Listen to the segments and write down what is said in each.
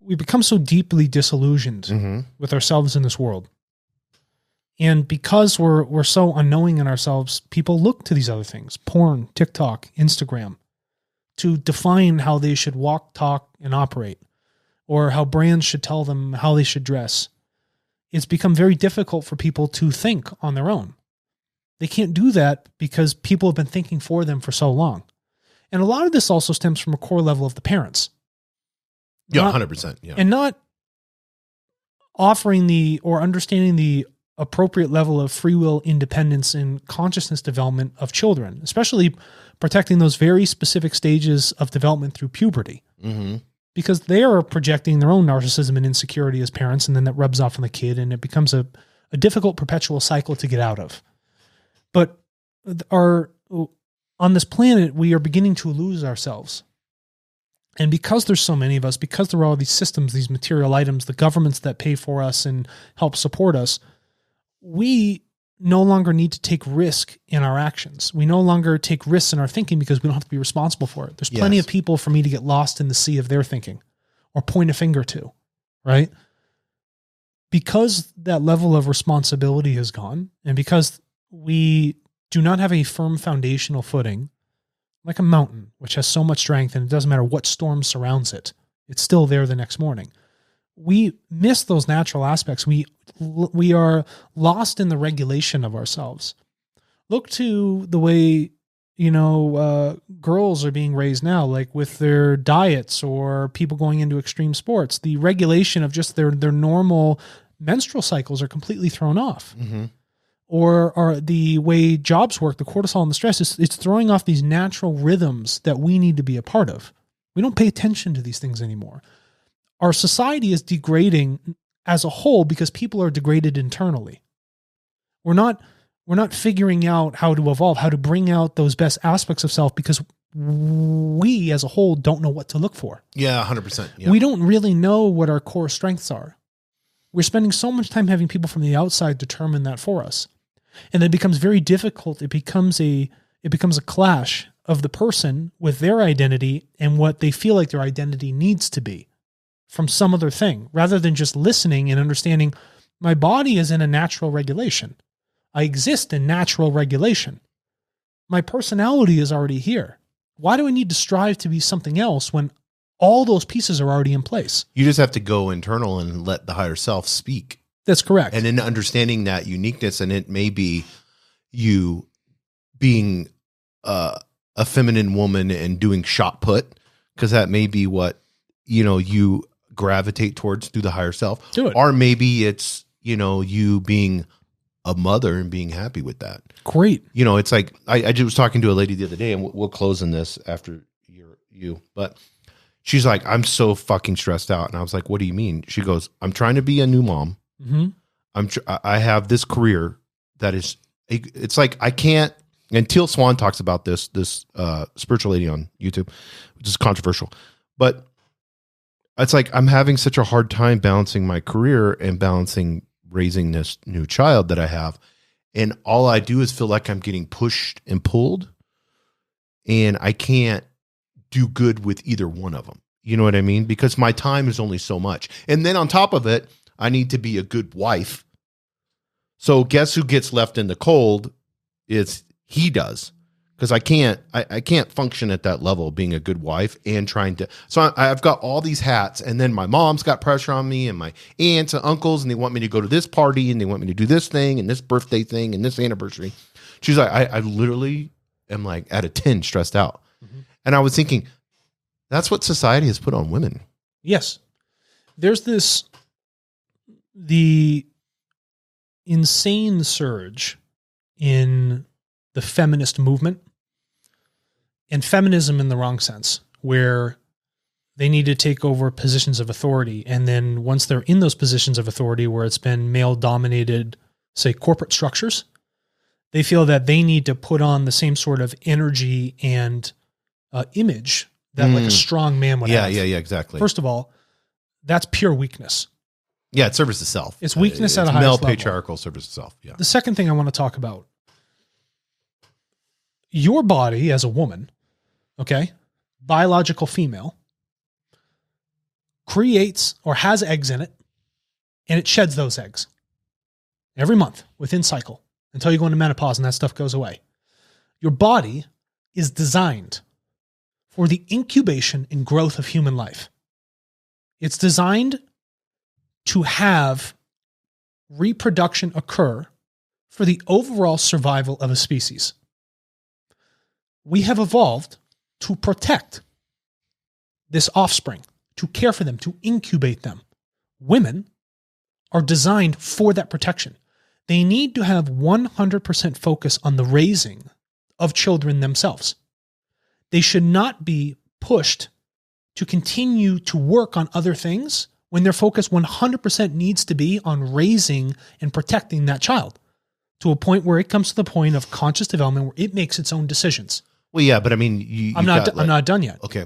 we become so deeply disillusioned with ourselves in this world. And because we're so unknowing in ourselves, people look to these other things, porn, TikTok, Instagram, to define how they should walk, talk, and operate, or how brands should tell them how they should dress. It's become very difficult for people to think on their own. They can't do that because people have been thinking for them for so long. And a lot of this also stems from a core level of the parents. Yeah, 100%. Yeah. And not offering or understanding the appropriate level of free will independence and consciousness development of children, especially protecting those very specific stages of development through puberty. Because they are projecting their own narcissism and insecurity as parents, and then that rubs off on the kid, and it becomes a difficult perpetual cycle to get out of. But on this planet, we are beginning to lose ourselves. And because there's so many of us, because there are all these systems, these material items, the governments that pay for us and help support us, we no longer need to take risk in our actions. We no longer take risks in our thinking because we don't have to be responsible for it. There's plenty of people for me to get lost in the sea of their thinking or point a finger to, right? Because that level of responsibility has gone, and because we do not have a firm foundational footing, like a mountain, which has so much strength and it doesn't matter what storm surrounds it, it's still there the next morning. We miss those natural aspects. We are lost in the regulation of ourselves. Look to the way, girls are being raised now, like with their diets or people going into extreme sports. The regulation of just their normal menstrual cycles are completely thrown off. Or the way jobs work, the cortisol and the stress, it's throwing off these natural rhythms that we need to be a part of. We don't pay attention to these things anymore. Our society is degrading as a whole because people are degraded internally. We're not figuring out how to evolve, how to bring out those best aspects of self, because we as a whole don't know what to look for. Yeah, 100%. Yeah. We don't really know what our core strengths are. We're spending so much time having people from the outside determine that for us. And it becomes very difficult. It becomes a clash of the person with their identity and what they feel like their identity needs to be from some other thing, rather than just listening and understanding my body is in a natural regulation. I exist in natural regulation. My personality is already here. Why do I need to strive to be something else when all those pieces are already in place? You just have to go internal and let the higher self speak. That's correct. And in understanding that uniqueness, and it may be you being a feminine woman and doing shot put, because that may be what, you gravitate towards through the higher self. Do it. Or maybe it's, you being a mother and being happy with that. Great. It's like, I just was talking to a lady the other day, and we'll close on this after you, but she's like, I'm so fucking stressed out. And I was like, what do you mean? She goes, I'm trying to be a new mom. I have this career that is, it's like, I can't, and Teal Swan talks about this spiritual lady on YouTube, which is controversial, but it's like, I'm having such a hard time balancing my career and balancing raising this new child that I have. And all I do is feel like I'm getting pushed and pulled, and I can't do good with either one of them. You know what I mean? Because my time is only so much. And then on top of it, I need to be a good wife. So guess who gets left in the cold? He does. Because I can't function at that level, being a good wife and trying to. So I've got all these hats, and then my mom's got pressure on me, and my aunts and uncles, and they want me to go to this party, and they want me to do this thing, and this birthday thing, and this anniversary. She's like, I literally am like at a 10 stressed out. And I was thinking, that's what society has put on women. Yes. There's the insane surge in the feminist movement, and feminism in the wrong sense, where they need to take over positions of authority. And then once they're in those positions of authority where it's been male dominated, say corporate structures, they feel that they need to put on the same sort of energy and image that like a strong man would have. Yeah, exactly. First of all, that's pure weakness. Yeah, it serves itself. It's weakness at a high level. Male patriarchal serves itself. Yeah. The second thing I want to talk about, your body as a woman, okay, biological female, creates or has eggs in it, and it sheds those eggs every month within cycle until you go into menopause and that stuff goes away. Your body is designed for the incubation and growth of human life. It's designed to have reproduction occur for the overall survival of a species. We have evolved to protect this offspring, to care for them, to incubate them. Women are designed for that protection. They need to have 100% focus on the raising of children themselves. They should not be pushed to continue to work on other things when their focus 100% needs to be on raising and protecting that child to a point where it comes to the point of conscious development where it makes its own decisions. Well, yeah, but I mean, I'm not done yet. Okay.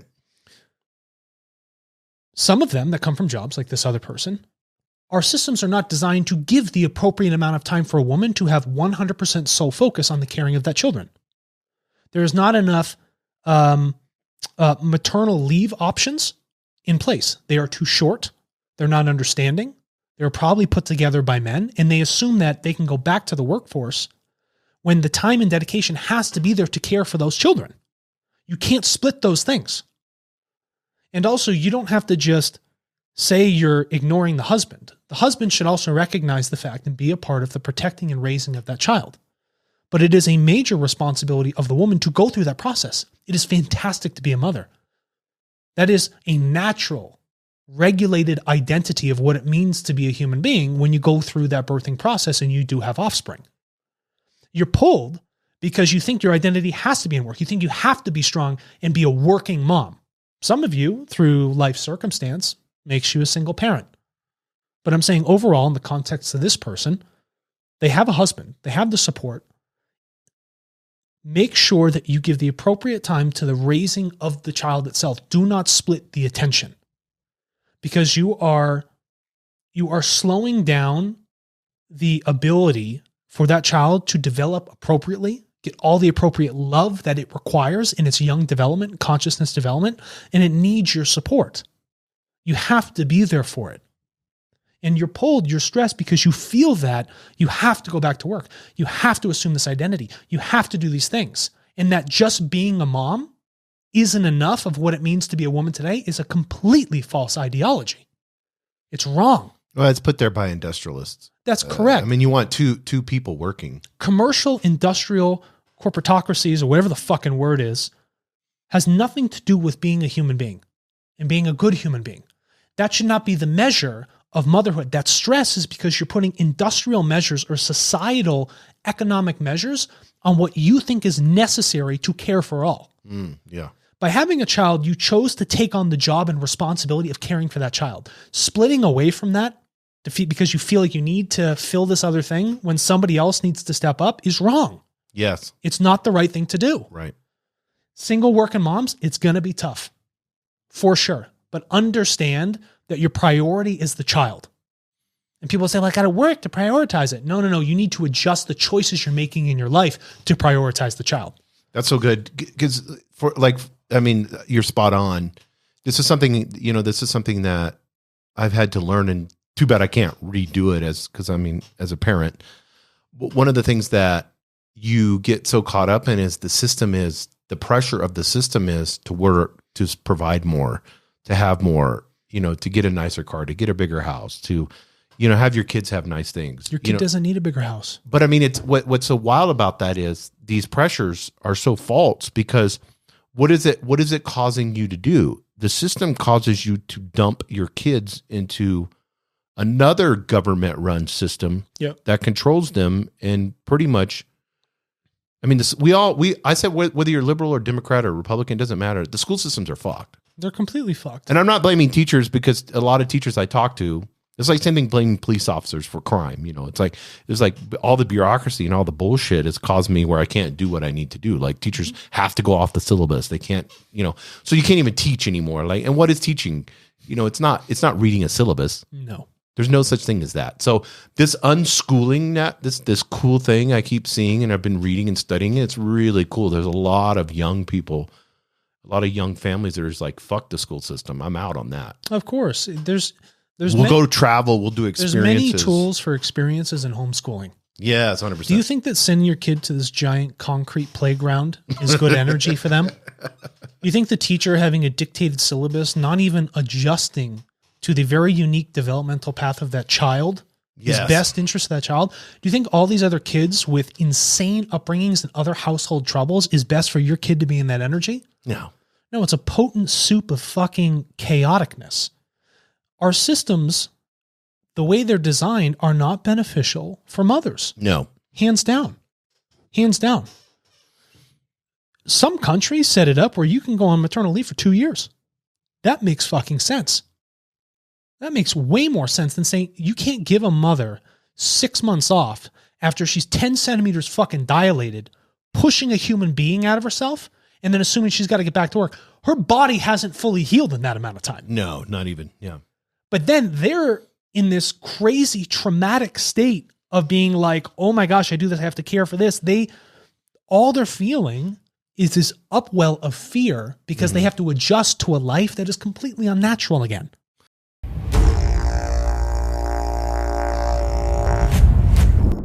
Some of them that come from jobs like this other person, our systems are not designed to give the appropriate amount of time for a woman to have 100% sole focus on the caring of that children. There is not enough maternal leave options in place. They are too short. They're not understanding. They're probably put together by men, and they assume that they can go back to the workforce when the time and dedication has to be there to care for those children. You can't split those things. And also, you don't have to just say you're ignoring the husband. The husband should also recognize the fact and be a part of the protecting and raising of that child. But it is a major responsibility of the woman to go through that process. It is fantastic to be a mother. That is a natural, regulated identity of what it means to be a human being when you go through that birthing process and you do have offspring. You're pulled because you think your identity has to be in work. You think you have to be strong and be a working mom. Some of you, through life circumstance, makes you a single parent. But I'm saying overall, in the context of this person, they have a husband. They have the support. Make sure that you give the appropriate time to the raising of the child itself. Do not split the attention, because you are slowing down the ability for that child to develop appropriately, get all the appropriate love that it requires in its young development, consciousness development, and it needs your support. You have to be there for it. And you're pulled, you're stressed because you feel that you have to go back to work. You have to assume this identity. You have to do these things. And that just being a mom isn't enough of what it means to be a woman today is a completely false ideology. It's wrong. Well, it's put there by industrialists. That's correct. I mean, you want two people working. Commercial, industrial, corporatocracies, or whatever the fucking word is, has nothing to do with being a human being and being a good human being. That should not be the measure of motherhood. That stress is because you're putting industrial measures or societal economic measures on what you think is necessary to care for all. Yeah. By having a child, you chose to take on the job and responsibility of caring for that child. Splitting away from that because you feel like you need to fill this other thing when somebody else needs to step up is wrong. Yes. It's not the right thing to do. Right. Single working moms, it's going to be tough for sure. But understand that your priority is the child. And people say, well, I got to work to prioritize it. No. You need to adjust the choices you're making in your life to prioritize the child. That's so good. Because you're spot on. This is something that I've had to learn, and too bad I can't redo it as a parent. One of the things that you get so caught up in is the pressure of the system is to work, to provide more, to have more, to get a nicer car, to get a bigger house, to, have your kids have nice things. Your kid doesn't need a bigger house. But I mean, it's what's so wild about that is these pressures are so false, because what is it causing you to do? The system causes you to dump your kids into another government run system that controls them, and pretty much, I mean, I said whether you're liberal or Democrat or Republican, doesn't matter. The school systems are fucked. They're completely fucked. And I'm not blaming teachers, because a lot of teachers I talk to, it's like same thing blaming police officers for crime. It's like all the bureaucracy and all the bullshit has caused me where I can't do what I need to do. Like teachers have to go off the syllabus. They can't, so you can't even teach anymore. Like, and what is teaching? It's not reading a syllabus. No. There's no such thing as that. So this unschooling, this cool thing I keep seeing, and I've been reading and studying, it's really cool. There's a lot of young people a lot of young families that are just like, fuck the school system. I'm out on that. Of course. We'll go to travel. We'll do experiences. There's many tools for experiences in homeschooling. Yeah, it's 100%. Do you think that sending your kid to this giant concrete playground is good energy for them? Do you think the teacher having a dictated syllabus, not even adjusting to the very unique developmental path of that child, is best interest of that child? Do you think all these other kids with insane upbringings and other household troubles is best for your kid to be in that energy? No. No, it's a potent soup of fucking chaoticness. Our systems, the way they're designed, are not beneficial for mothers. No. Hands down. Hands down. Some countries set it up where you can go on maternal leave for 2 years. That makes fucking sense. That makes way more sense than saying you can't give a mother 6 months off after she's 10 centimeters fucking dilated, pushing a human being out of herself, and then assuming she's got to get back to work. Her body hasn't fully healed in that amount of time. No, not even. Yeah. But then they're in this crazy traumatic state of being like, oh my gosh, I do this. I have to care for this. All they're feeling is this upwell of fear because they have to adjust to a life that is completely unnatural again.